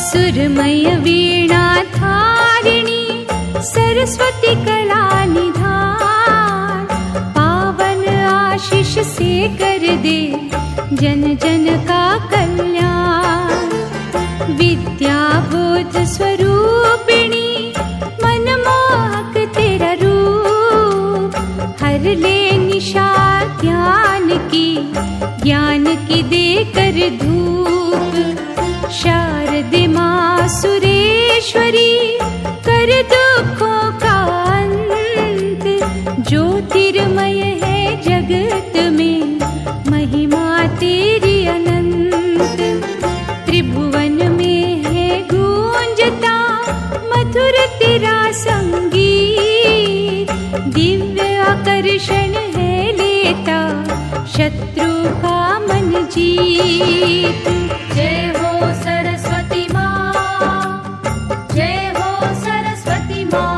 सुरमय वीणा धारिणी सरस्वती कला निधान, पावन आशीष से कर दे जन जन का कल्याण। विद्या बोध स्वरूपिणी मनमोहक तेरा रूप, हर ले निशा ज्ञान की दे कर धूप। शारदे माँ सुरेश्वरी कर दुखों का अंत, ज्योतिर्मय है जगत में महिमा तेरी अनंत। त्रिभुवन में है गूंजता मधुर तेरा संगीत, दिव्य आकर्षण है लेता शत्रु का मन जीत। जय हो सरस्वती माँ, जय हो सरस्वती माँ।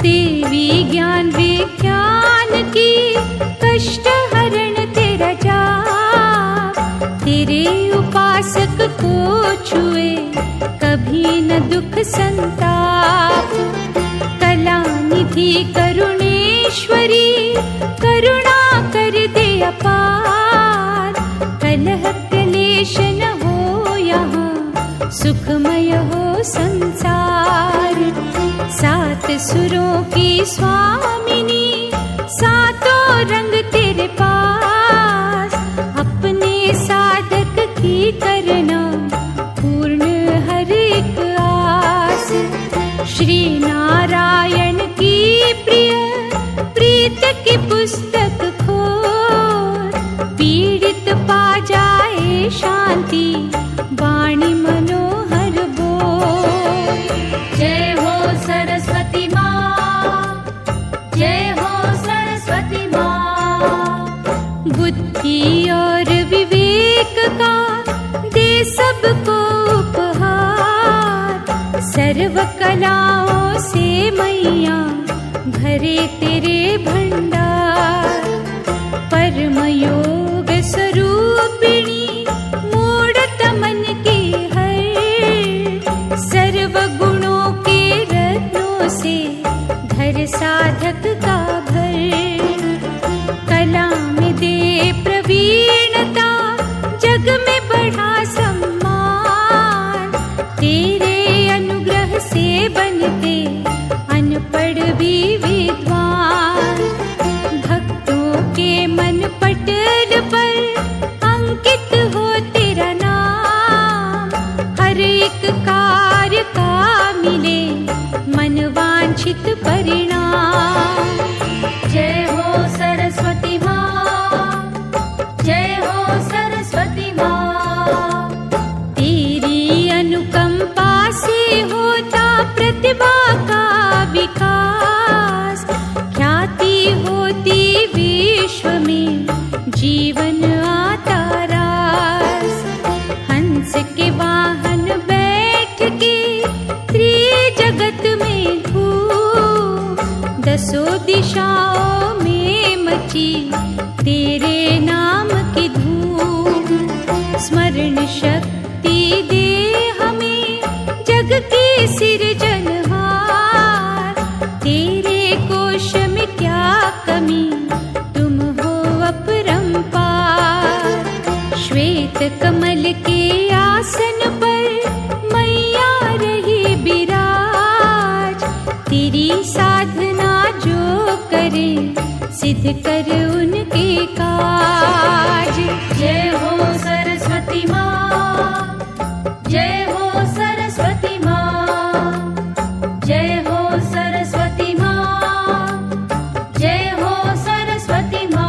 देवी ज्ञान विज्ञान की कष्ट हरण तेरा जाप, तेरे उपासक को छुए कभी न दुख संताप। कला निधि करुणेश्वरी करुणा कर दे अपार, कलह क्लेश न हो यहाँ सुखमय हो संसार। सात सुरों की स्वामिनी सातों रंग तेरे पास, अपने साधक की करना पूर्ण हर एक आस। श्री नारायण की प्रिय प्रीत की पुस्तक खोल, पीड़ित पा जाए शांति वाणी मनोहर बोल। जय हो सरस्वती माँ, जय हो सरस्वती माँ। बुद्धि और विवेक का दे सबको उपहार, सर्व कलाओं से मैया भरे तेरे भंडार। परम योग स्वरूपिणी मूढ़त मन के हर, सर्व गुणों के रत्नों से धर साधक का घर। कला में दे प्रवीणता जग में बढ़ा सम्मान, तेरे अनुग्रह से बनते अनपढ़ भी विद्वान। भक्तों के मन पटल पर अंकित हो तेरा नाम, हर एक कार्य का मिले मन वांछित परिणाम। जय हो सरस्वती माँ, जय हो सरस्वती माँ। तेरी अनुकंपा से होता प्रतिभा का विकास, ख्याति होती विश्व में जीवन आता रास। हंस के वाहन बैठ के त्रिजगत में धूम, दसों दिशाओं में मची तेरे नाम की धूम। स्मरण शक्ति दे हमें जग की सिरजनहार, तेरे कोश में क्या कमी तुम हो अपरंपार। श्वेत कमल के आसन पर मैया रही विराज, तेरी साधना जो करे सिद्ध कर उनके काज। जय हो सरस्वती माँ, जय हो सरस्वती माँ, जय हो सरस्वती माँ, जय हो सरस्वती माँ।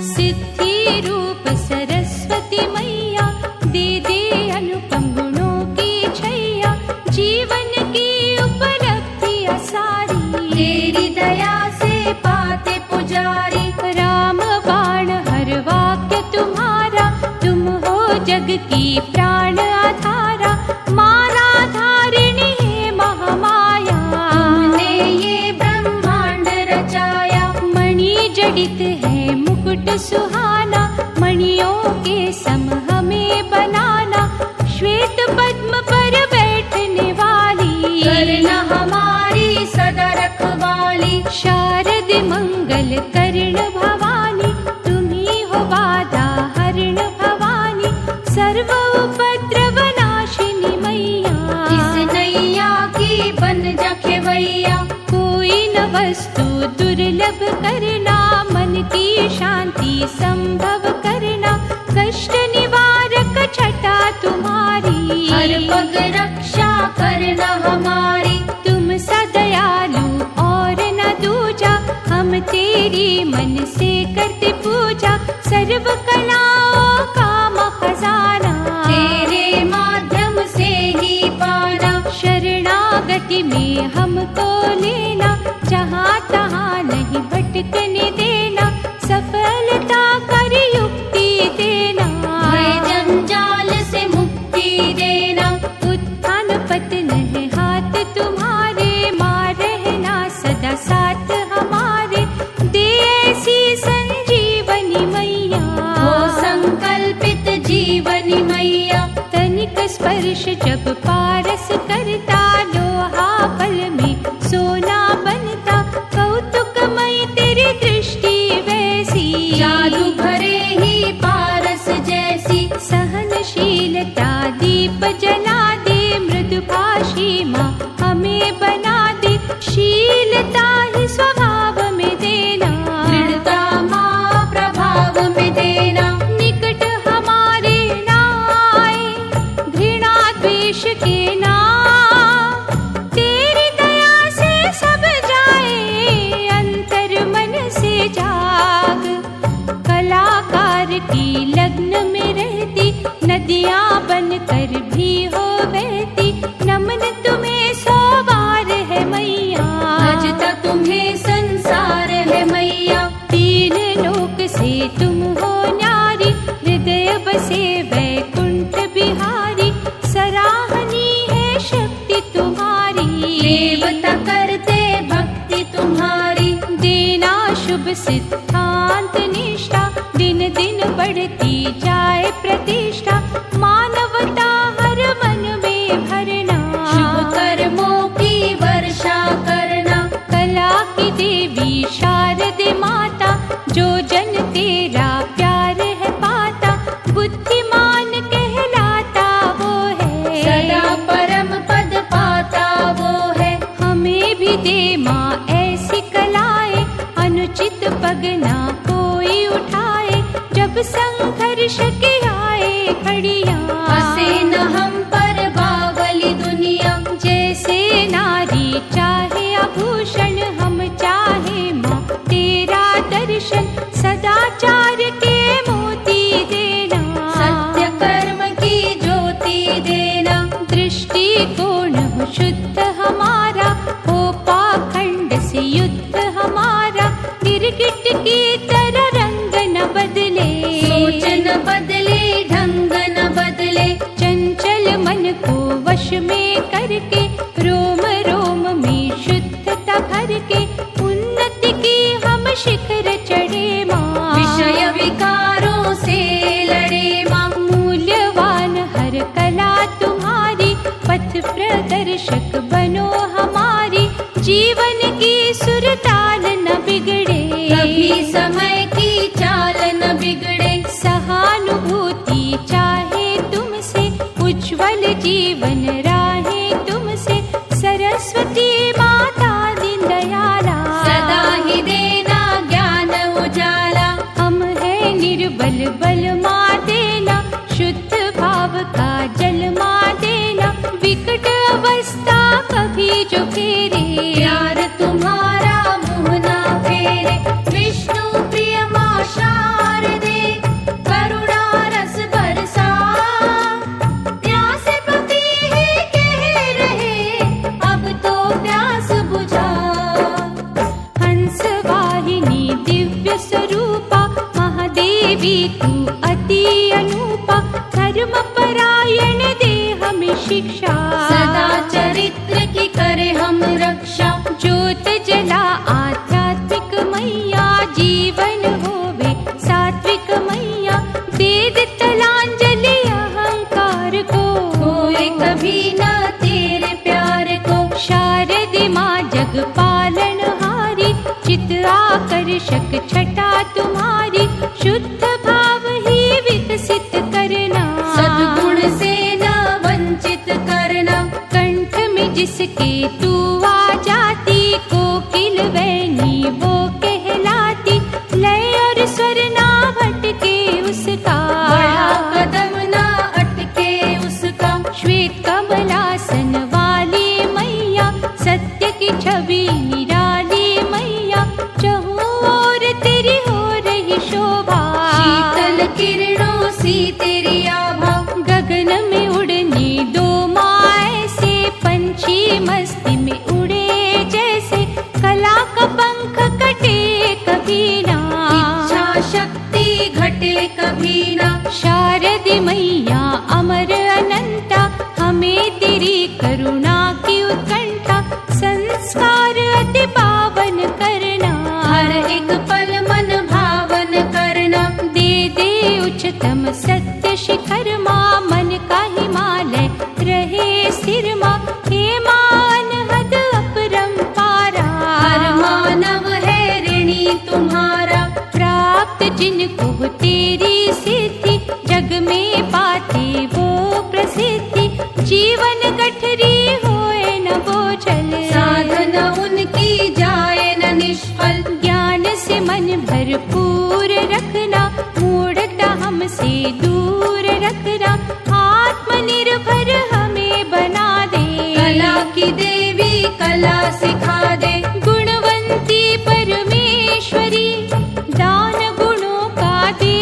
सिद्धि रूप सरस्वती मैया दे दे अनुपम गुणों की छैया, जीव जा खेवैया। कोई न वस्तु दुर्लभ करना, मन की शांति संभव करना, कष्ट निवारक छटा तुम्हारी, हर पग रक्षा करना हमारी। तुम सदयालु और न दूजा, हम तेरी मन से करते पूजा, सर्व कलाओं का खजाना तेरे माध्यम से ही पाना। शरणागति में हमको लेना, जहाँ तहाँ नहीं भटकने देना, सफलता कर युक्ति देना, भय जंजाल से मुक्ति देना। उत्थान पतन है हाथ तुम्हारे, माँ रहना सदा साथ हमारे, दे ऐसी संजीवनी मैया, हो संकल्पित जीवनी मैया। तनिक स्पर्श जब पारस करता, लोहा पल में सोना बनता, कौतुकमयी तेरी दृष्टि वैसी, जादू भरे ही पारस जैसी। सहनशीलता दीप जला दे, मृदुभाषी माँ हमें बना दे, शीलता ही स्वभाव में देना, दृढ़ता माँ प्रभाव में देना। निकट हमारे ना आए घृणा द्वेष के नाम, तेरी दया से सब जाए अंतर मन से जाग, कलाकार की लग्न में रहती, नदियाँ बनकर भी हो बहती, नमन तुम्हें सौ बार है मैया, भजता तुम्हें संसार है मैया। तीन लोक से तुम हो न्यारी, हृदय बसे वैकुंठ बिहारी, सराहनी है शक्ति तुम्हारी, देवता करते भक्ति तुम्हारी। देना शुभ सिद्धांत निष्ठा, दिन दिन बढ़ती जाए प्रतिष्ठा, मानवता हर मन में भरना, शुभ कर्मों की वर्षा करना। कला की देवी शारदे माता, जो जन तेरा प्यार है पाता, बुद्धिमान कहलाता वो है, सदा परम पद पाता वो है। हमें भी दे माँ ऐसी कलाएं, अनुचित पग ना कोई उठाए, जब संघर्ष के आए घड़ियाँ, हंसे न हम पर बावली दुनिया। जैसे नारी चाहे आभूषण, हम चाहे माँ तेरा दर्शन, सदाचार के मोती देना, सत्य कर्म की ज्योति देना। दृष्टिकोण हो शुद्ध हमारा, हो पाखंड से युद्ध हमारा, गिरगिट की तरह रंग न बदले, सोच न बदले ढंग न बदले। चंचल मन को वश में करके, रोम रोम में शुद्धता भर के, उन्नति की हम शिखर चढ़े माँ, विषय विकारों से लड़े माँ। मूल्यवान हर कला तुम्हारी, पथ प्रदर्शक बनो हमारी, जीवन की सुरताल न बिगड़े, कभी समय की चाल न बिगड़े। सहानुभूति चाहे तुमसे, उज्ज्वल जीवन राहे तुमसे, सरस्वती माता दीन दयाला, सदा ही देना ज्ञान उजाला। हम है निर्बल बल माँ देना, शुद्ध भाव का जल माँ देना, विकट अवस्था कभी जो घेरे, प्यार तुम्हारा मुँह ना फेरे। विष्णु प्रिय माँ शारदे, करुणा रस बरसा, प्यासे पति ही कह रहे, अब तो प्यास बुझा। हंस वाहिनी दिव्य स्वरूपा, महादेवी तू अति अनूपा, धर्म परायण दे हमें शिक्षा, सदा चरित्र की करे हम रक्षा। ज्योत जला आध्यात्मिक मैया, जीवन होवे सात्विक मैया, दे दे तलांजलि अहंकार को, कोई कभी न तेरे प्यार को। शारदे माँ जग पालन हारी, चित आकर्षक छटा तुम्हारी, शुद्ध भाव जिसके तू आ जाती, कोकिल वैनी वो कहलाती। लय और स्वर ना भटके उसका, बढ़ा कदम ना अटके उसका। श्वेत कमलासन वाली मैया, सत्य की छवि निराली मैया। चहु और तेरी हो रही शोभा, शीतल किरणों सी तेरी आभा। गगन में उड़ने दो माँ ऐसे, पंछी मस्ती में उड़े जैसे। कला का पंख कटे कभी ना, इच्छा शक्ति घटे कभी ना। शारदे मैया अमर अनंता, हमें तेरी करुणा की उत्कंठा। संस्कार अति पावन करना, हर एक पल मन भावन करना। दे दे उच्चतम सत्य शिखर माँ, मन का हिमालय रहे स्थिर माँ। हे माँ अनहद अपरंपारा, हर मानव है ऋणी तुम्हारा। प्राप्त जिनको हो तेरी सिद्धि, जग में पाते वो प्रसिद्धि। जीवन गठरी होए न बोझल, साधना उनकी जाए न निष्फल। ज्ञान से मन भरपूर रखना, मूढ़ता हमसे दूर रखना। आत्मनिर्भर हमें बना दे, कला की देवी कला सिखा दे। गुणवंती परमेश्वरी, दान गुणों का दे।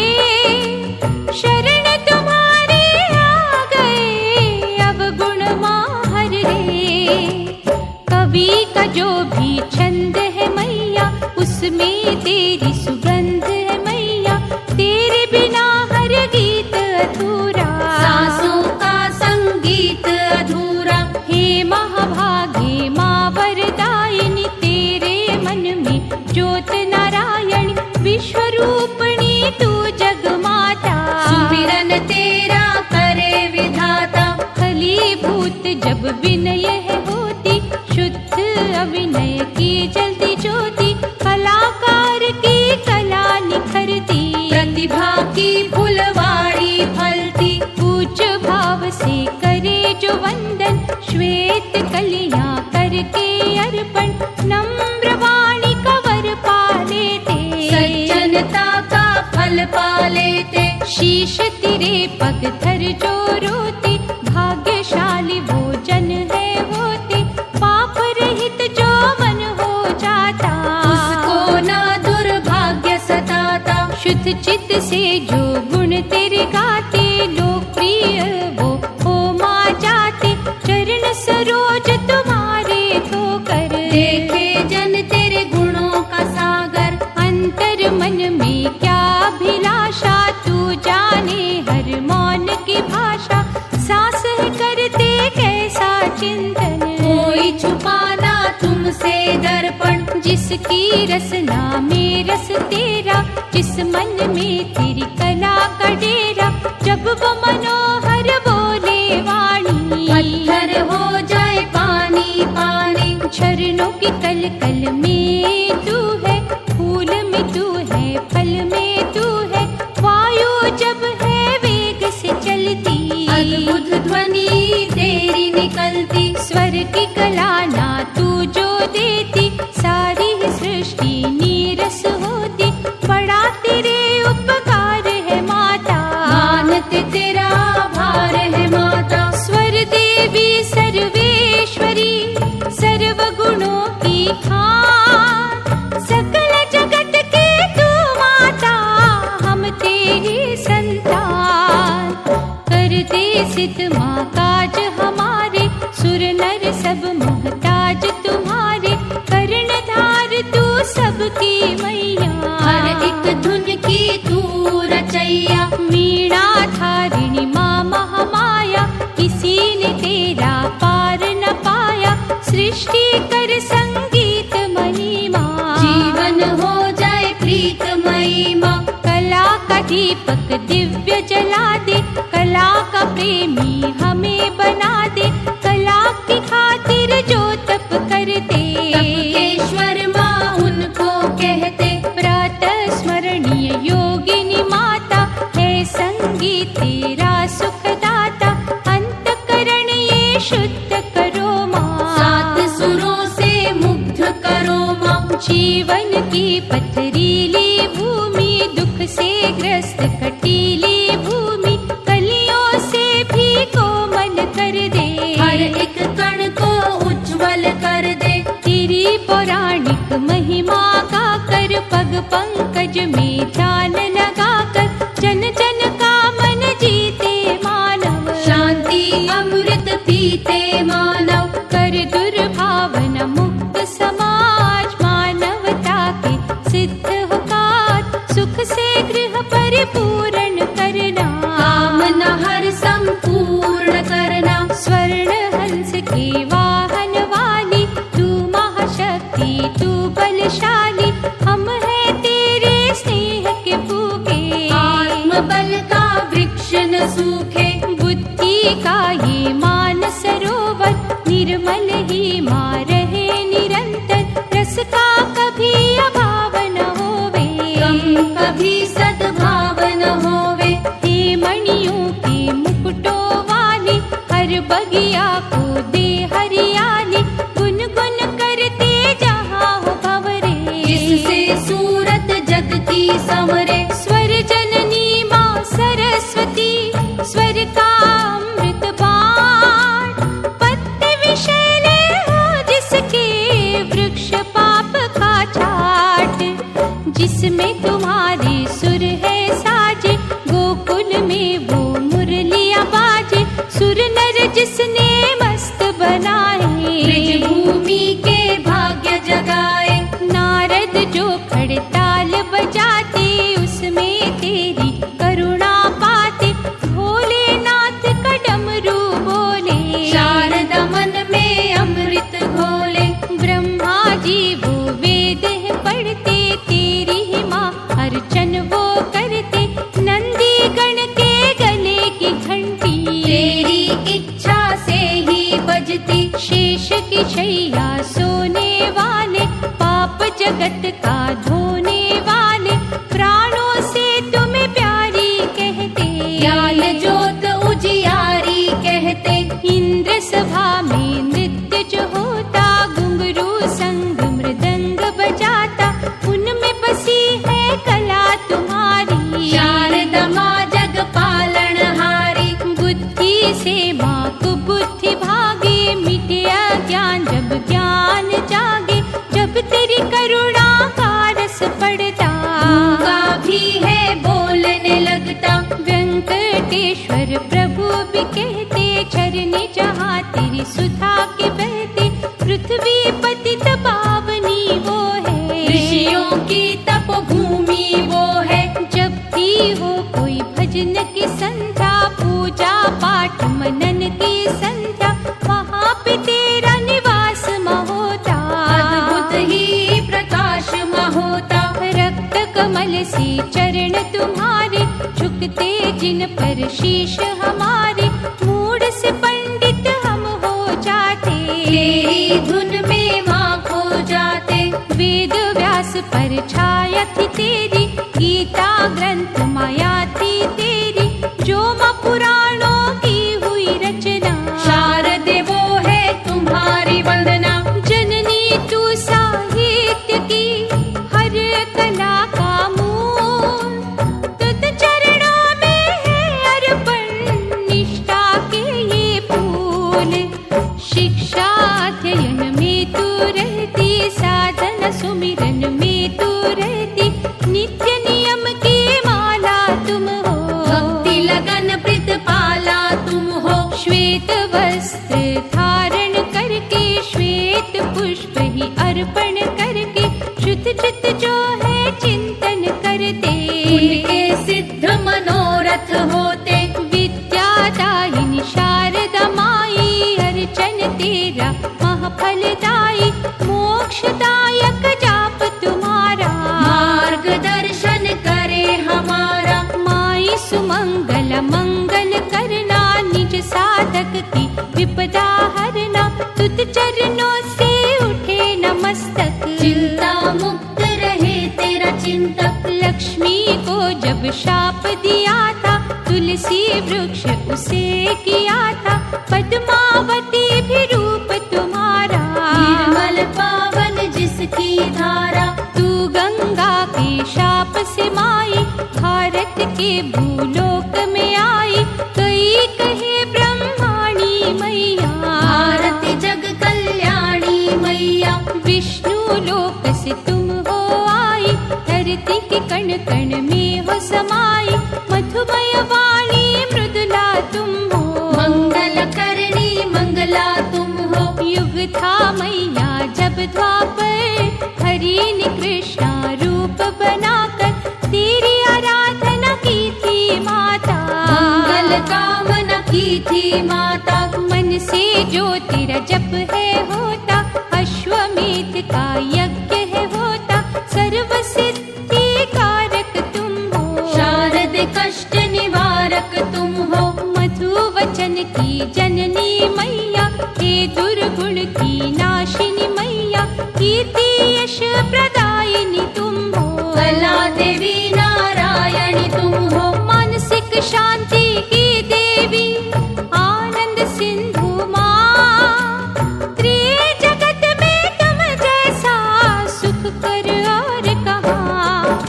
शरण तुम्हारे आ गए, अब गुण माहर रे। कवि का जो भी छंद है मैया, उसमें तेरी सुगंध है मैया। तेरे बिना हर गीत अधूरा, सांसों का संगीत अधूरा। हे महाभागे माँ वरदायिनी, तेरे मन में ज्योत नारायणी। विश्वरूपिणी तू जग माता, सुमिरन तेरा करे विधाता। फलीभूत जब विनय है होती, शुद्ध अभिनय की जल्दी ज्योति। कलाकार की कला निखरती, प्रतिभा की फुलवाड़ी फलती। पूज भाव से करे जो वंदन, श्वेत कलियां करके अर्पण। नम्र वाणी का वर पाले ते, सज्जनता का फल पालेते। शीश तेरे पग धर जो रोते, भाग्यशाली वो जन है होते। पाप रहित जो मन हो जाता, उसको ना दुर्भाग्य सताता। शुद्ध चित्त से जो गुण तेरे गाते, लोकप्रिय वो हो माँ जाते। चरण सरोज तुम्हारे धोकर, देखे जन तेरे गुणों का सागर। अंतर मन में क्या अभिलाषा, तू जाने हर मौन की भाषा। सांस है करते कैसा चिंतन, कोई छुपाना तुमसे दर्पण। जिसकी रसना में रस तेरा, जिस मन में तेरी कला का डेरा। जब वो मनोहर बोले वाणी, पत्थर हो जाए पानी पानी। झरनों की कल कल में तू है, फूल में तू है, फल में तू है। वायु जब है वेग से चलती, अद्भुत ध्वनि तेरी निकलती। स्वर की कला ना तू जो देती, सारी ही सृष्टि नीरस होती। बड़ा तेरे उपकार है माता, मानते तेरा भार है माता। स्वर देवी सर्वेश्वरी, सर्व गुणों की खान। सकल जगत के तू माता, हम तेरी संतान। कर दे सिद्ध माँ काज हमारे, सुर नर सब मोहताज तुम्हारे। कर्णधार तू सबकी मैया, हर एक धुन की तू रचैया। वीणा धारिणी माँ महामाया, किसी ने तेरा पार न पाया। सृष्टि कर संगीत महिमा, जीवन हो जाए प्रीतमयी माँ। कला का दीपक दिव्य जला दे, कला का प्रेमी हमें बना दे। कला की खातिर जो तप करते, तपकेश्वर माँ उनको कहते। प्रातः स्मरणीय योगिनी माता, है संगीत तेरा सुखदाता। अंतकरण ये शुद्ध करो माँ, पथरीली भूमि, दुख से ग्रस्त कटीली भूमि, कलियों से भी कोमल कर दे, हर एक कण को उज्जवल कर दे। तेरी पौराणिक महिमा गाकर, पग पंकज में ध्यान लगाकर, जन जन का मन जीते मानव, शांति अमृत पीते मानव, कर दुर्भावना मुक्त समाज, मानवता के सिद्ध हो कार्य, सुख से गृह परिपूर्ण करना, कामना हर संपूर्ण करना। स्वर्ण हंस के वाहन वाली, तू महाशक्ति तू बलशाली, हम हैं तेरे स्नेह के भूखे, आत्मबल का वृक्ष न सूखे, बुद्धि का ये मान सरोवर, निर्मल ही मां रहे निरंतर, रस का कभी अभाव न होवे, कभी सद्भाव न होवे। हे मणियों के मुकुटों वाली, हर बगिया को दे हरियाली, गुन गुन करते जहाँ हो भंवरे, जिससे सूरत जग की संवरे। स्वर जननी माँ सरस्वती, स्वर का अमृत बाण, पत्ते विषैले हो जिसके, वृक्ष पाप का छाट, जिसमें तुम्हारे सुर है साजे, गोकुल में वो मुरलियां बाजे, सुर नर जिसने मस्त बनाए, ब्रज भूमि के भाग्य जगाए। नारद जो खड़ताल बजाते, उसमें तेरी करुणा पाते, भोलेनाथ का डमरू बोले, शारदा मन में अमृत घोले। ब्रह्मा जी वो वेद है पढ़ते, तेरी ही माँ अर्चन वो करते, नंदी गण के गले की घंटी, तेरी इच्छा से ही बजती। शेष की शैया सोने वाले, पाप जगत का धोने वाले, प्राणों से तुम्हें प्यारी कहते, ज्ञान ज्योत उजियारी कहते। इंद्र सभा में नृत्य जो होता, घुंघरू संग मृदंग बजाता, उनमें बसी है कला तुम्हारी, शारदा माँ जग पालनहारी। बुद्धि से माँ को बुद्धि भागे, मिटे अज्ञान जब ज्ञान जागे, जब तेरी करुणा का रस पड़ता, का भी है बोलने लगता। वेंकटेश्वर प्रभु भी कहते, झरने जहाँ तेरी सुधा के बहते, पृथ्वी पतित पावनी वो है, ऋषियों की तप भूमि वो है। जब भी हो कोई भजन की संध्या, पूजा पाठ मनन की संध्या, वहाँ पे तेरा निवास होता, अद्भुत ही प्रकाश होता। रक्त कमल से चरण तुम्हारे, झुकते जिन पर शीश हमारे, मूड से पंडित हम हो जाते, तेरी धुन में माँ खो जाते। वेद व्यास पर छाया थी तेरी, गीता ग्रंथ माया थी तेरी, जो माँ पुराणों की हुई रचना, शारदे वो है तुम्हारी वंदना। जननी तू साहित्य की हर कला का मूल, तुझ चरणों में है अर्पण, निष्ठा के ये फूल, शिक्षा अध्ययन में तू रहती, साधना सुमिरन में तू रहती, नित्य नियम की माला तुम हो, भक्ति लगन प्रतिपाला तुम हो। श्वेत वस्त्र धारण करके, श्वेत पुष्प ही अर्पण करके, शुद्ध चित्त जो है चिंतन करते, उनके सिद्ध मनोरथ होते। विद्यादायिनी शारदा माई, अर्चन तेरा महाफलदायी, मोक्षदायक जाप तुम्हारा, मार्गदर्शन करे हमारा। माई सुमंगल मंगल करना, निज साधक की विपदा हरना, तुझ चरणों से उठे नमस्तक, चिंता मुक्त रहे तेरा चिंतक। लक्ष्मी को जब शाप दिया था, तुलसी वृक्ष उसे किया था, पद्मावती भी रूप तुम्हारा, निर्मल पावन जिसकी धारा। तू गंगा के भूलोक में आई, कई कहे ब्रह्माणी मैया। आरती जग कल्याणी मैया, विष्णु लोक से तुम हो आई, धरती के कण कण में हो समाई। मधुमय वाणी मृदुला तुम हो, मंगल करणी मंगला तुम हो। युग था मैया जब द्वापर, हरि ने कृष्णा रूप बनाकर तेरी आराधना की थी माता। मंगल कामना की थी माता, मन से जो तेरा जप है होता, अश्वमेध का यज्ञ है होता। सर्व सिद्धि कारक तुम हो, शारद कष्ट निवारक तुम हो। मधु वचन की जननी मैया, हे दुर्गुण की नाशिनी मैया। कीर्ति यश प्रदायिनी तुम हो, कला देवी नारायणी तुम हो। मानसिक शांति की देवी, आनंद सिंधु माँ। त्रिजगत में तुम जैसा सुख कर और कहाँ।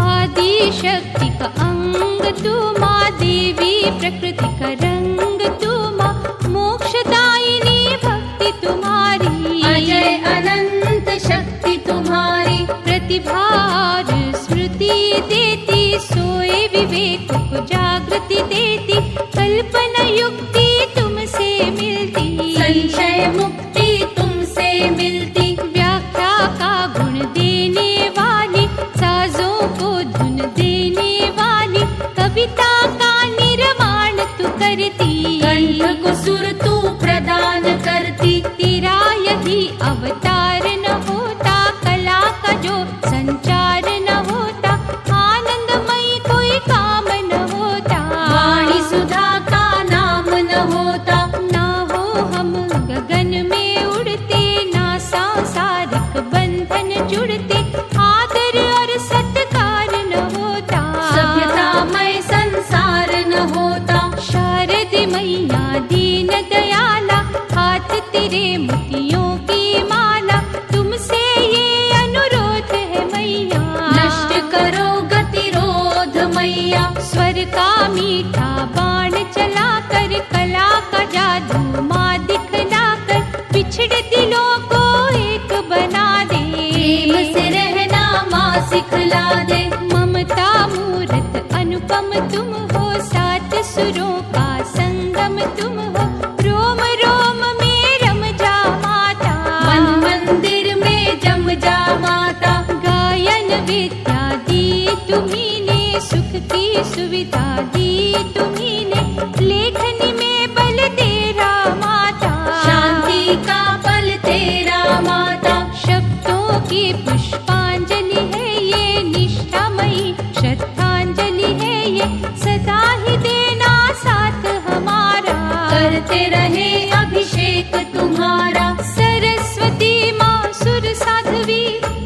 आदि शक्ति का अंग तू माँ, देवी प्रकृति का रंग तू माँ। मोक्षदायिनी भक्ति तुम्हारी, अजय अनंत शक्ति तुम्हारी। प्रतिभा और स्मृति देती, सोए विवेक को जागृति देती। कल्पना युक्ति तुमसे मिलती, संशय मुक्ति तुमसे मिलती। व्याख्या का गुण देने वाली, साजों को धुन देने वाली। कविता का निर्माण तू करती, कंठ को सुर तू प्रदान करती। तेरा यदि अवतार न होता, कला का जो संचार न होता। आनंदमयी कोई काम न होता, वाणी सुधा का नाम न होता। ना हो हम गगन में उड़ते, ना सांसारिक बंधन जुड़ते। आदर और सत्कार न होता, सभ्यतामय संसार न होता। शारद मैया दीन दयाला, हाथ तेरे मोतियों की माला। तुमसे ये अनुरोध है मैया, नष्ट करो गतिरोध मैया। स्वर का मीठा बाण चलाकर, कला का जादू माँ दिखलाकर। बिछड़े दिलों को एक बना दे, प्रेम से रहना माँ सिखला दे। ममता मूरत अनुपम तुम हो, सात सुरों का संगम तुम हो। रोम रोम में रम जा माता, मन मंदिर में जम जा माता। गायन विद्या दी तुम्ही ने, सुख की सुविधा दी तुम्ही ने। लेखनी में बल तेरा माता, शांति का बल तेरा माता। शब्दों की पुष्पांजलि है ये, निष्ठामयी श्रद्धांजलि है ये। सदा ही देना साथ हमारा, करते रहे अभिषेक तुम्हारा। सरस्वती माँ सुर साध्वी,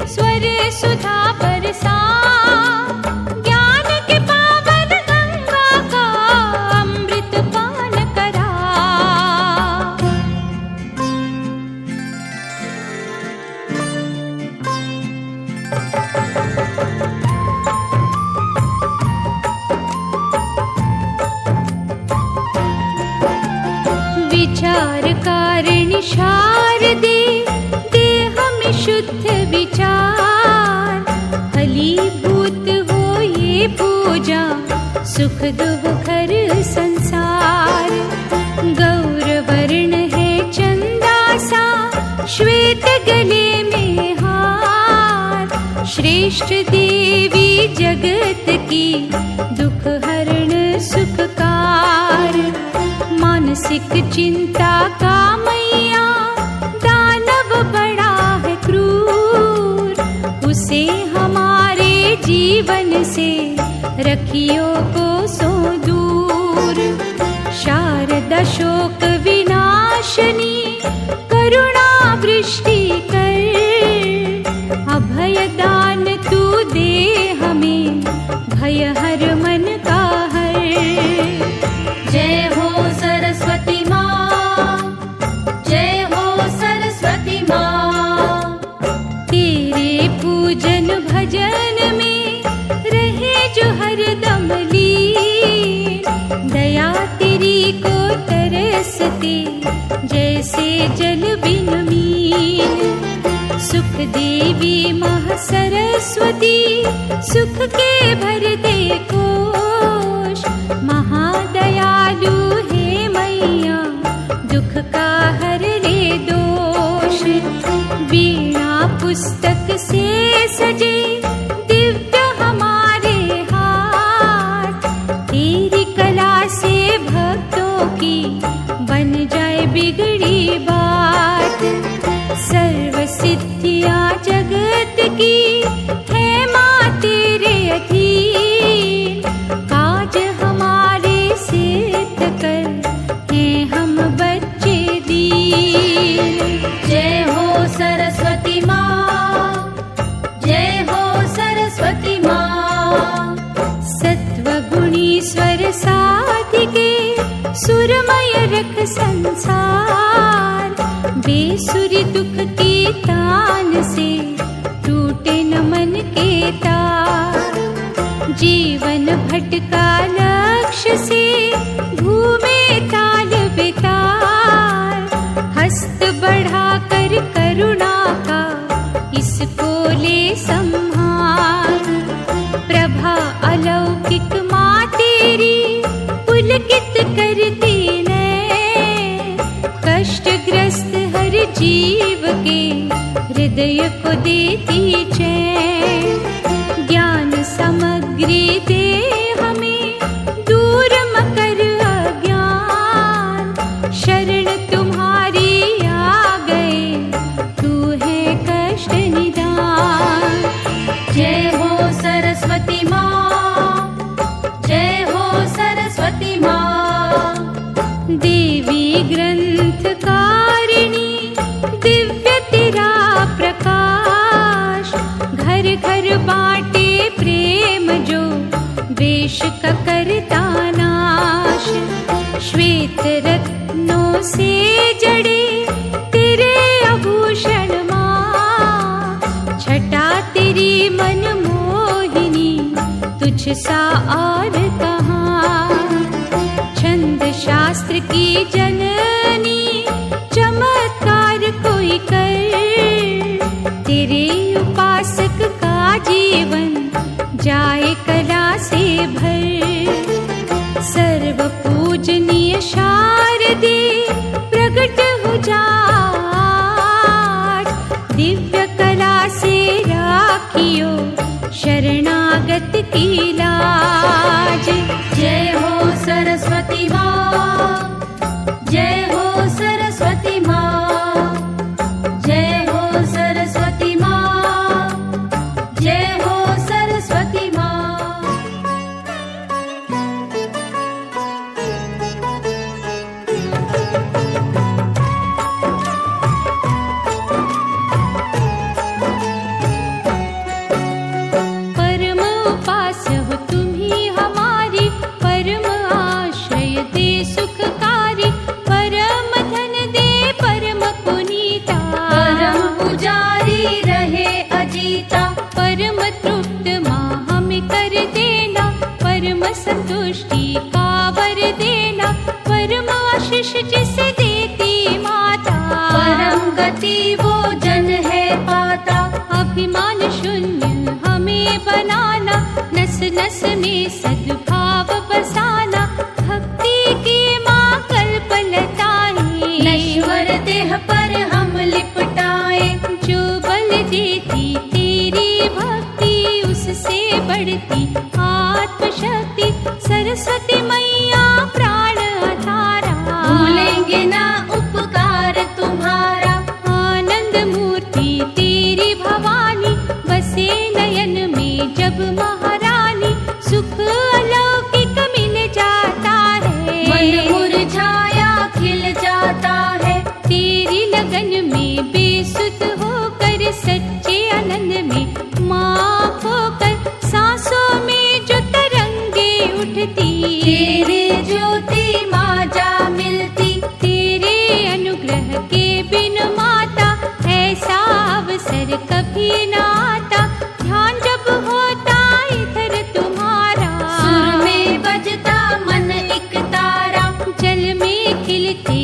स्वर सुधा बरसा। ज्ञान के पावन गंगा का अमृत पान करा। विचार कारिणी शारदे, देह में शुद्ध विचार। फलीभूत हो ये पूजा, सुख दुख घर संसार। गौर वर्ण है चंदा सा, श्वेत गले में हार। श्रेष्ठ देवी जगत की, दुख हरण सुखकार। मानसिक चिंता का मैया, दानव बड़ा है क्रूर। उसे हमारे जीवन से रखियो को सो दूर। शारदा शोक विनाशनी, करुणा वृष्टि कर। अभय दान तू दे हमें, भय हर मन का हर। जय हो सरस्वती माँ, जय हो सरस्वती माँ। तेरे पूजन भजन में रहे जो हरदम बरसते जैसे जल बिन मीन। सुख देवी महा सरस्वती सुख के भर दे कोश। महादयालु हे मैया दुख का हर ले दोष। वीणा पुस्तक से सजे दिव्य हमारे हाथ। तेरी कला से भक्तों की बन जाए बिगड़ी बात। सर्व सिद्धियां जगत की है माँ तेरे अधीन। काज हमारे सिद्ध कर हैं हम बच्चे दीन। जय हो सरस्वती माँ, जय हो सरस्वती माँ। सत्वगुणी स्वर साधिके सुरमय रख संसार। बेसुरी दुख की तान से टूटे न मन के तार। जीवन भटका लक्ष्य से घूमे ताल बेतार। हस्त बढ़ा कर करुणा का इसको ले संहार। प्रभा अलौकिक माँ तेरी पुलकित करती ने। कष्टग्रस्त हर जीव के हृदय को देती चैन। ज्ञान सामग्री दे हमें दूर मकर अज्ञान। शरण तुम्हारी आ गए तू है कष्ट निदान। जय हो सरस्वती माँ, जय हो सरस्वती माँ। देवी ग्रंथकारिणी दिव्य तेरा प्रकाश। घर घर बांटे प्रेम जो द्वेष का करता नाश। श्वेत रत्नों से जड़े तेरे आभूषण माँ। छटा तेरी मन मोहिनी तुझ सा और कहाँ। छंद शास्त्र की जननी चमत्कार कोई कर। तेरे उपासक का जीवन जाए कला से भर। सर्व पूजनीय शारदे प्रकट हो जा। दिव्य कला से राखियो शरणागत की लाज। जय हो सरस्वती माँ, जय हो सरस्वती माँ। जय हो सरस्वती माँ, जय हो सरस्वती माँ। परम उपास्य हो तुम ही हमारी। परम आश्रय दे सुखकारी। परम धन दे परम पुनीता। परम पुजारी रहे अजीता। परम तृप्त माँ हमें कर देना। परम संतुष्टि का वर देना। परम आशीष जिसे देती माता। परम गति वो जन है पाता। अभिमान शून्य हमें बनाना। नस नस में सद्भाव बसाना। भक्ति की माँ कल्पलताएं नश्वर देह पर हम लिपटाए। जो बल देती तेरी भक्ति उससे बढ़ती आत्मशक्ति। सरस्वती मैया प्राण आधारा। भूलेंगे ना उपकार तुम्हारा। आनंद मूर्ति तेरी भवानी। बसे नयन में जब महारानी। सुख अलौकिक मिल जाता है। मन मुरझाया खिल जाता है। तेरी लगन में बेसुध होकर सच्चे आनंद में माँ खोकर। सांसों में जो तरंगे उठती तेरे ज्योति माँ जा मिलती। तेरे अनुग्रह के बिन माता ऐसा अवसर कभी ना आता। ध्यान जब होता इधर तुम्हारा। सुर में बजता मन एक तारा। जल में खिलते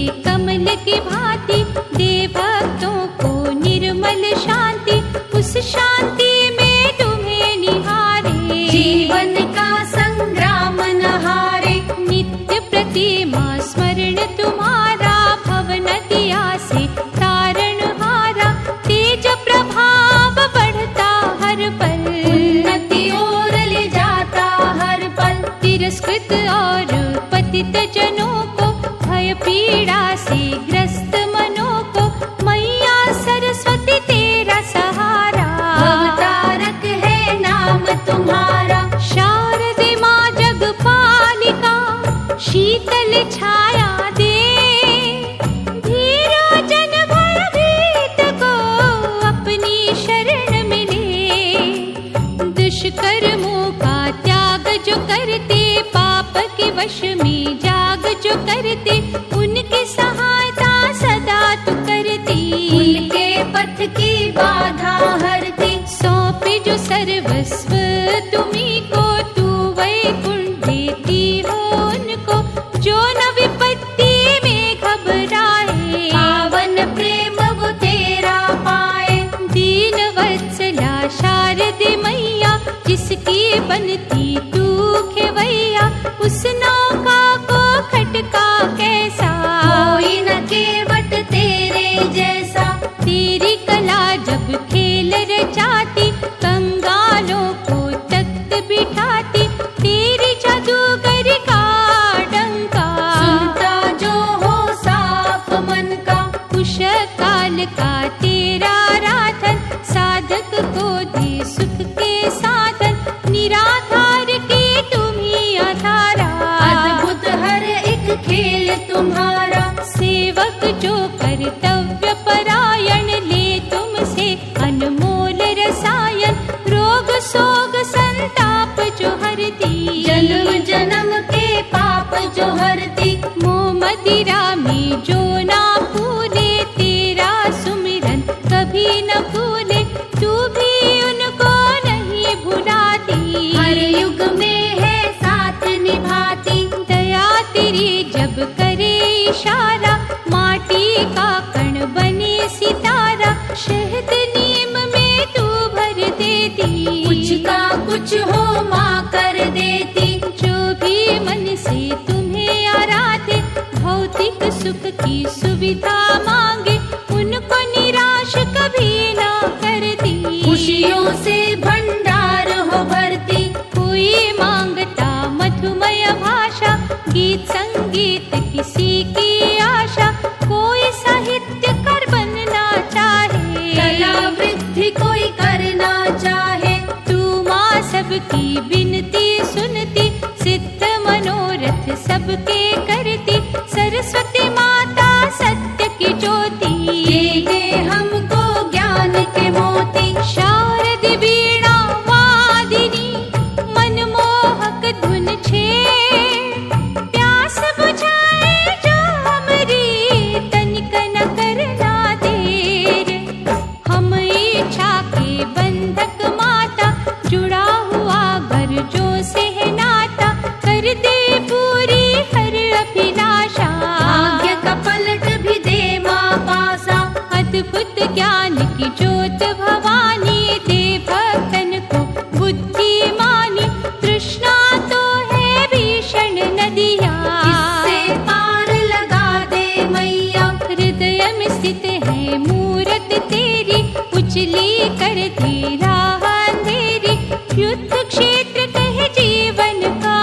जो सर्वस्व तुम्हीं को, तू वैकुंठ देती हो उनको, जो न विपत्ति में घबराए, पावन प्रेम वो तेरा पाए। दीन वत्सला शारदे मैया, जिसकी बनती तू खेवैया, उस नौका को खटका कैसा, कोई न केवट तेरे जैसा। तेरी कला जब खेल रचाती, कंगालों को तख्त बिठाती, तेरी जादूगरी का डंका सुनता जो हो साफ मन का। कुश काल का तेरा राधन, साधक को दे सुख के साधन, निराधार की तुम्हीं आधारा, अद्भुत हर एक खेल तुम्हारा। सेवक जो कर्तव्य परायण, ले तुमसे अनमोल रसायन, रोग सोग संताप जो हरती, जन्म जन्म के पाप जो हरती। मोह मदिरा में जो ना भूले, तेरा सुमिरन कभी न भूले, तू भी उनको नहीं भुलाती, हर युग में है साथ निभाती। दया तेरी जब करे इशारा, माटी का कण बने सितारा, शहद नीम में तू भर देती, कुछ का कुछ हो माँ कर देती। जो भी मन से तुम्हें आराधे, भौतिक सुख की सुविधा मांगे, उनको निराश कभी ना करती, खुशियों से भंडार हो भरती। कोई मांगता मधुमय भाषा, गीत संगीत किसी की आशा, कोई साहित्यकार बनना चाहे, कला वृद्धि कोई करना चाहे। तू माँ सबकी बिनती सुनती, सिद्ध मनोरथ सबके करती, सरस्वती माता सत्य की ज्योति, ये हमको ज्ञान के मोती। शारद वीणा वादिनी, मनमोहक धुन छे, प्यास बुझाए जो हमरी, तनिक न करना देर, हम इच्छा के बंधक माता, जुड़ा हुआ घर जो से है नाता, कर दे पूरी हर अभिलाषा, भाग्य का पलट भी दे माँ पासा। अद्भुत ज्ञान की ज्योत भवानी, दे भक्तन को बुद्धिमानी, तृष्णा तो है भीषण नदिया, इससे पार लगा दे मैया। हृदय में स्थित है मूरत तेरी, उजली करती राह अंधेरी, युद्ध क्षेत्र कहे जीवन का,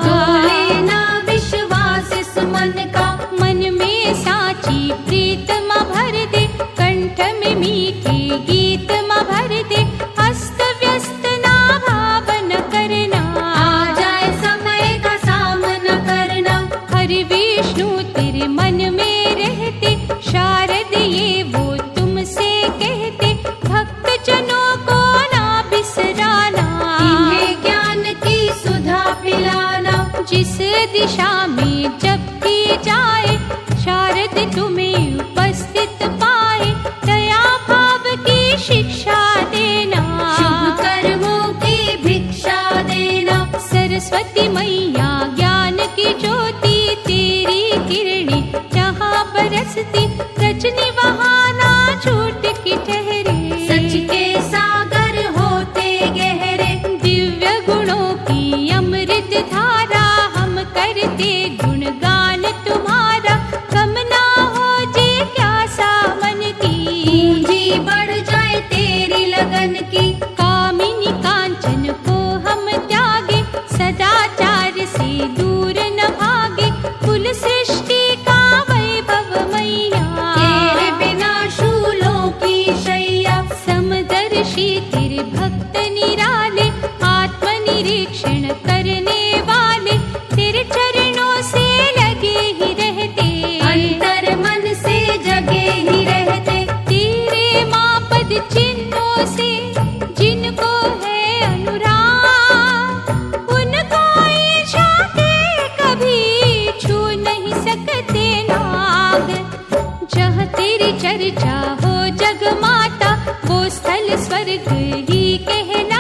डोले ना विश्वास इस मन का। मन में साची प्रीत माँ भर दे, कंठ में मीठे गीत माँ भर दे, अस्त व्यस्त ना भावन करना, आ जाए समय का सामना करना। हरि विष्णु तेरे मन में रहते, शारद ये वो तुमसे कहते, भक्त जनों को ना बिसराना, इन्हें ज्ञान की सुधा पिलाना। जिस दिशा में जब भी जाए, शारद तुम्हें उपस्थित पाए, दया भाव की शिक्षा देना, शुभ कर्मों की भिक्षा देना। सरस्वती मैया ज्ञान की ज्योति, तेरी किरणी जहाँ बरसती, रजनी वहाँ ना छूट की ठहरे, सच के सागर होते गहरे। दिव्य गुणों की अमृत धारा, हम करते गुणगान तुम्हारा, कम ना हो जी क्या सामन की, पूंजी बढ़ जाए तेरी लगन की। कामिनी कांचन को हम त्यागे, सदाचार से दूर न भागे, कुल सृष्टि का वैभव मैया, तेरे बिना शूलों की शैया। समदर्शी तेरे भक्त निराले, आत्मनिरीक्षण करने वाले, तेरे चरणों से लगे ही रहते, अंतर मन से जगे ही रहते। तेरे माँ पद चिन्हों से जिनको है अनुराग, उनको ईर्ष्या के कभी छू नहीं सकते नाग, जहाँ तेरी चर्चा हो जग माता, वो स्थल स्वर्ग ही कहना।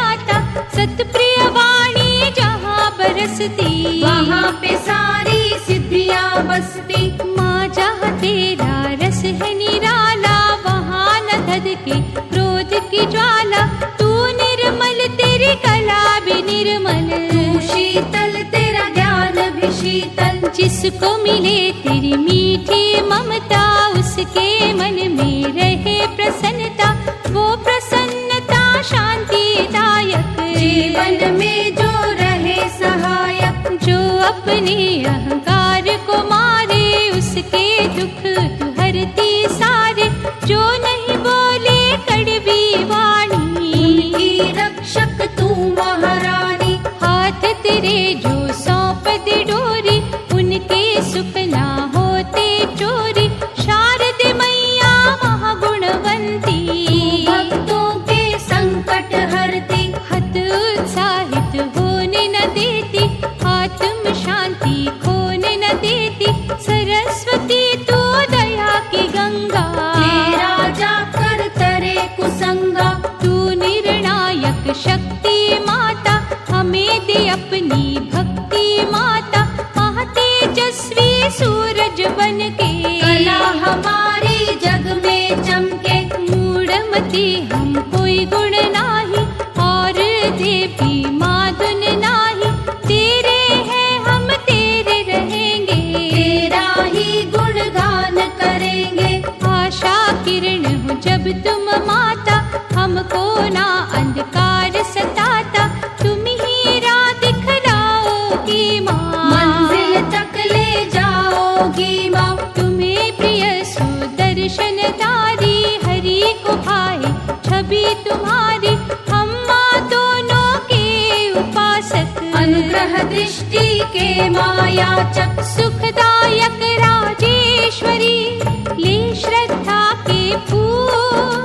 बरसती, वहाँ पे सारी सिद्धियाँ बसती। माँ जहाँ तेरा रस है निराला, वहाँ न धधके क्रोध की ज्वाला। तू निर्मल तेरी कला भी निर्मल, तू शीतल तेरा ज्ञान भी शीतल। जिसको मिले तेरी मीठी ममता, उसके मन में रहे प्रसन्नता। वो प्रसन्नता शांतिदायक, जीवन में जो रहे सहायक। जो अपने अहंकार को मारे, उसके दुख तू हरती सारे। जो नहीं बोले कड़वी वाणी, उनकी रक्षक तू महारानी। हाथ तेरे जो सौंप दे डोरी, उनके सुख ना होते चोरी। शारदे मैया महागुणवंती, भक्तों के संकट हरती। हत उत्साहित होने न देती, आत्म शांति खोने न देती। सरस्वती तू दया की गंगा, तेरा जाकर तरे कुसंगा। तू निर्णायक शक्ति माता, हमें दे अपनी भक्ति माता। महा तेजस्वी सूरज बन के, कला हमारी जग में चमके। मूढ़मती हम कोई गुण नाही, और देवी माधुन नाही। तेरे हैं हम तेरे रहेंगे, तेरा ही गुणगान करेंगे। आशा किरण हो जब तुम माता, हमको ना अंधकार सताता। तुम ही राह दिखलाओगी माँ, मंजिल तक ले जाओगी माँ। तुम्हें प्रिय सुदर्शनधारी, हरि को भाए छवि तुम्हारी। हम माँ दोनों के उपासक, अनुग्रह दृष्टि के मायाचक। सुखदायक राजेश्वरी, ले श्रद्धा के फूल।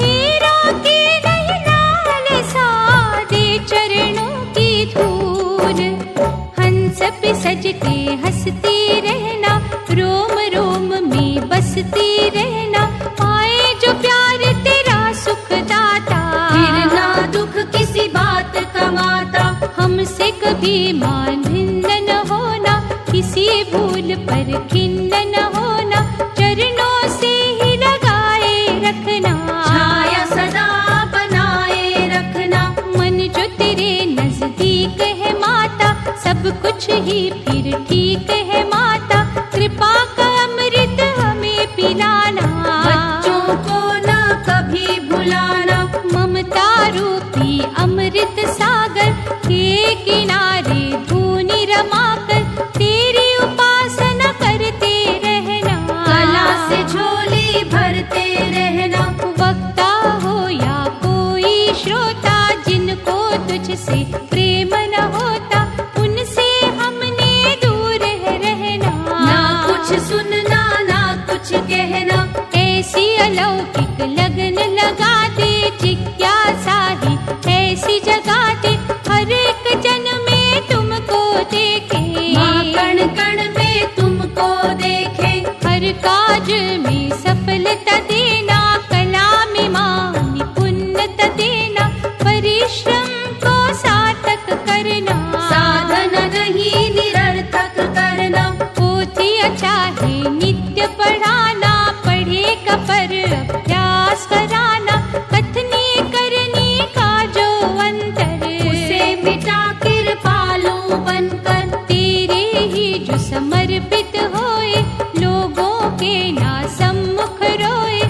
हीरा के नहीं लालसा, दे चरणों की धूल। हंस पे सज के हंसती रहना, रोम रोम में बसती रहना। पाए जो प्यार तेरा सुखदाता, फिर ना दुख किसी बात कमाता। हमसे कभी मान भिन्न न होना, किसी भूल पर खिन्न न होना। चरणों से ही लगाए रखना, छाया सदा बनाए रखना। मन जो तेरे नजदीक है माता, सब कुछ ही फिर ठीक है माता। कृपा का अमृत हमें पिलाना, बच्चों को न कभी भुलाना। ममता रूपी अमृत सागर के किनारे धूनी रमाकर, तेरी उपासना करते रहना। कला से झोली भरते रहना। वक्ता हो या कोई श्रोता, जिनको तुझसे प्रेम न होता, उनसे हमने दूर है रहना। ना कुछ सुनना ना कुछ कहना। ऐसी अलौकिक लगन लगा दे, जिज्ञासा ही ऐसी जगा दे। हर एक जन में तुमको देखे, माँ कण कण में तुमको देखे। हर काज में सफलता देना, कला में माँ निपुणता देना। परिश्रम को सार्थक करना, साधना नहीं निरर्थक करना। पोथियाँ चाहे नित्य पढ़ाना, पढ़ेगा पर अभ्यास कराना। कथनी करनी का जो अंतर, उसे मिटा कृपालु बनकर। तेरे ही जो समर्पित होए, लोगों के ना सम्मुख रोए।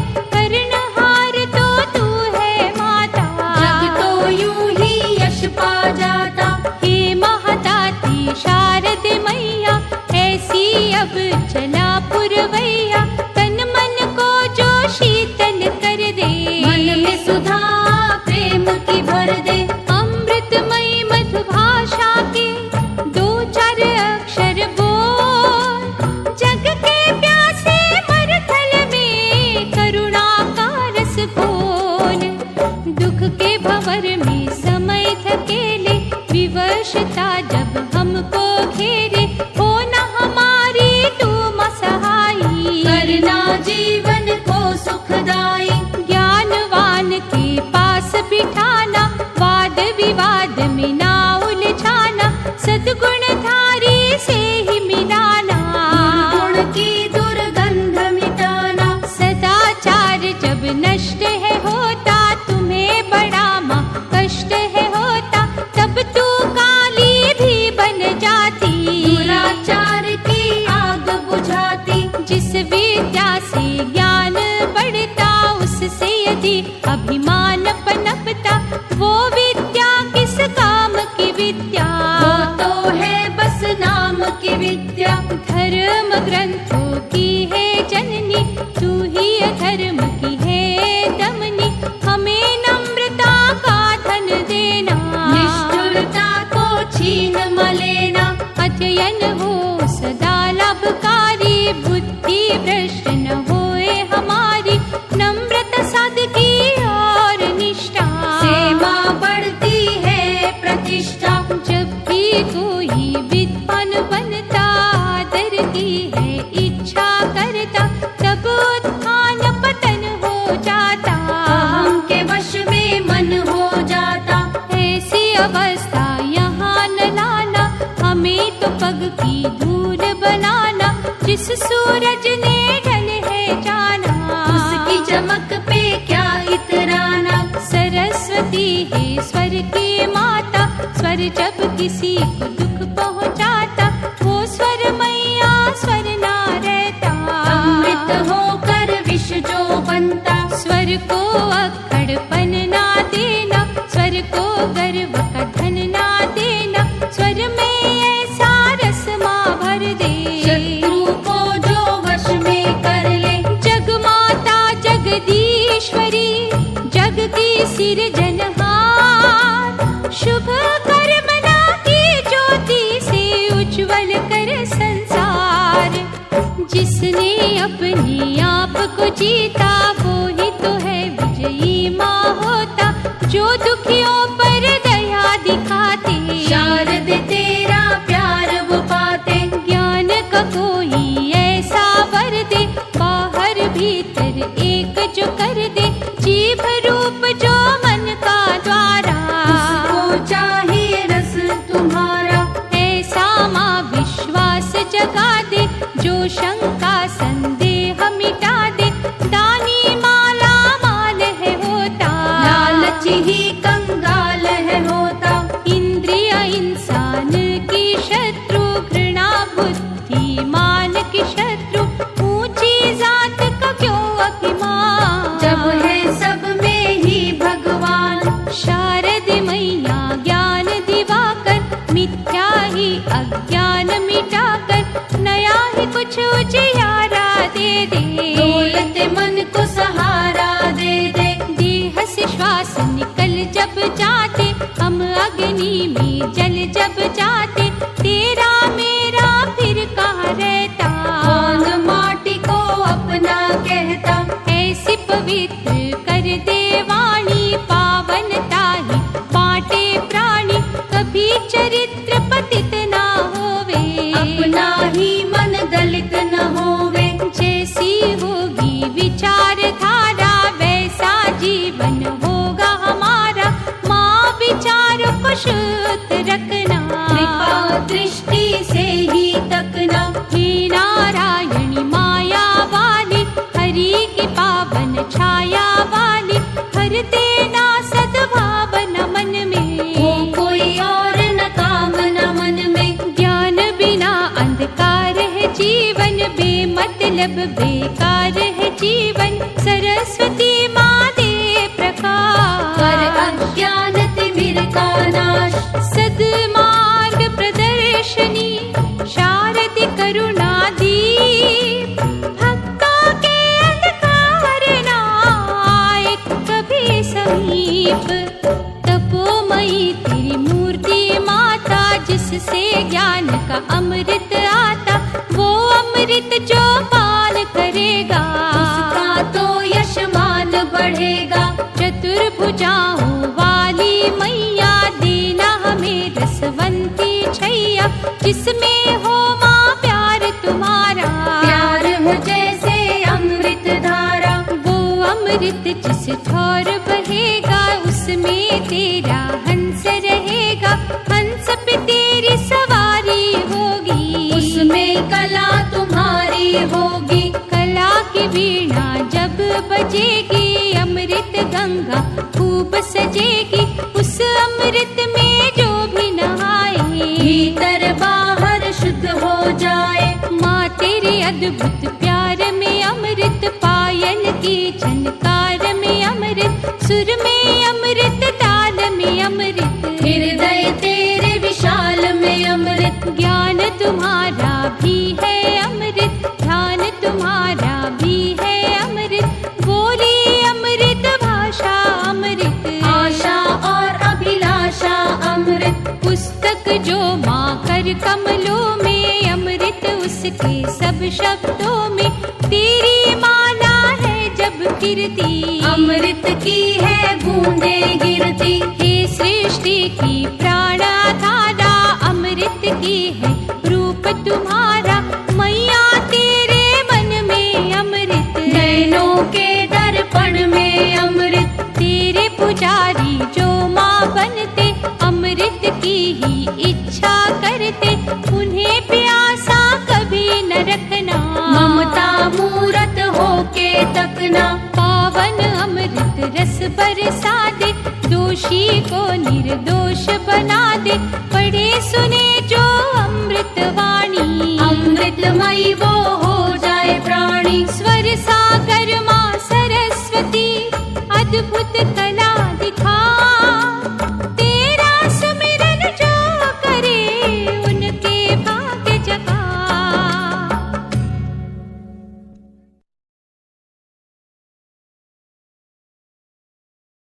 नष्ट है होता, तुम्हें बड़ा माँ कष्ट है होता, तब तू काली भी बन जाती, दुराचार की आग बुझाती। जिस विद्या से ज्ञान बढ़ता, उससे यदि अभिमान पनपता, वो विद्या किस काम की विद्या? वो तो है बस नाम की विद्या। धर्म ग्रंथों की है जननी, तू ही अधर्म की है दमनी, हमें नम्रता का धन देना, निष्ठुरता को छीन मलेना। अध्ययन हो सदा लाभकारी, बुद्धि भ्रष्ट न होए हमारी, नम्रता सादगी और निष्ठा से माँ बढ़ती है प्रतिष्ठा। जब भी कोई विद्वान बनता, आदर की है इच्छा करता, तब उत्थान पतन हो जाता, अहम के वश में मन हो जाता। ऐसी अवस्था यहाँ न लाना, हमें तो पग की धूल बनाना, जिस सूरज ने ढल है जाना, उसकी चमक पे क्या इतराना। सरस्वती है स्वर की माता, स्वर जब किसी को दुख पहुँचाता, वो स्वर मैया स्वर ना रहता, अमृत होकर विष जो बनता। स्वर को अक्खड़पन ना देना, स्वर को गर्व का धन ना देना, स्वर में ऐसा रस माँ भर दे, शत्रु को जो वश में कर ले। जग माता जगदीश्वरी, जग की सिरजनहार, शुभ कर्म ना की ज्योति से उज्जवल कर संसार। जिसने अपने आप को जीता, वो ही तो है विजयी माँ होता, जो दुखियों पर दया दिखाते, शारद तेरा प्यार वो पाते। ज्ञान का कोई ऐसा वर दे, बाहर भीतर एक जो कर दे, जीभ रूप जो मन का द्वारा, उसको चाहिए रस तुम्हारा। ऐसा माँ विश्वास जगा दे, जो शंका संदेह मिटा दे, दानी माला माल है होता, लालची ही कंगाल है होता। इंद्रिय इंसान की शत्रु, घृणा बुद्धि मान की शत्रु, ऊंची जात का क्यों अभिमान, जब है सब में ही भगवान। शारद मैया ज्ञान दिवाकर, मिथ्या ही अज्ञान मिटाकर, नया ही कुछ उजियारा दे दे, दौलत मन को सहारा दे दे। देह से श्वास निकल जब जाते, हम अग्नि में जल जब जाते, तेरा मेरा फिर कहाँ रहता, कौन माटी को अपना कहता। ऐसी पवित्र कर दे वाणी, पावनता ही बाटे प्राणी, कभी चरित्र पतित ना होवे, अपना ही मन दलित न होवे। जैसी होगी विचारधारा, वैसा जीवन होगा हमारा, माँ विचार को शुद्ध रखना, कृपा दृष्टि से ही तकना। हे नारायणी माया वाली, हरि की पावन छाया वाली, हर देना सद्भावना मन में, हो कोई और न कामना मन में। ज्ञान बिना अंधकार है जीवन, बेमतलब बेकार है जीवन, सरस्वती माँ दे प्रकाश, कर अज्ञान तिमिर का नाश। सद्मार्ग प्रदर्शनी, शारदि करुणा दीप, भक्तों के अंधकार ना आए कभी समीप, तपोमयी तेरी मूर्ति माता, जिससे ज्ञान का अमृत आता, वो अमृत जो पान करेगा, उसका तो यशमान बढ़ेगा। चतुर्भुजाओं वाली मैया, देना हमें रसवंती छैया, जिसमें हो माँ प्यार तुम्हारा, प्यार हो जैसे अमृत धारा। वो अमृत जिस ठोर बहेगा, उसमें तेरा हंस रहेगा, हंस पे तेरी सवारी होगी, उसमें कला तुम्हारी होगी। कला की वीणा जब बजेगी, अमृत गंगा खूब सजेगी। उस अमृत में जो भी नहाए, भीतर बाहर शुद्ध हो जाए। माँ तेरे अद्भुत प्यार में अमृत, पायल की झनकार में अमृत, सुर में अमृत, ताल में अमृत, हृदय तेरे विशाल में अमृत। ज्ञान तुम्हारा भी है अमृत, ध्यान तुम्हारा भी है अमृत, बोली अमृत, भाषा अमृत, आशा और अभिलाषा अमृत। पुस्तक जो माँ कर कमलों में, अमृत उसके सब शब्दों में। तेरी माला है जब फिरती, अमृत की है बूंदे गिरती। हे सृष्टि की प्राणधारा, अमृत की है रूप तुम्हारा। मैया तेरे मन में अमृत, नैनों के दर्पण में अमृत। तेरे पुजारी जो माँ बनते, अमृत की ही इच्छा करते। उन्हें प्यासा कभी न रखना, ममता मूरत होके तकना। पावन अमृत रस बरसा दे, दोषी को निर्दोष बना दे। पढ़े सुने जो अमृत वाणी, अमृतमयी वो हो जाए प्राणी। स्वर सागर माँ सरस्वती, अद्भुत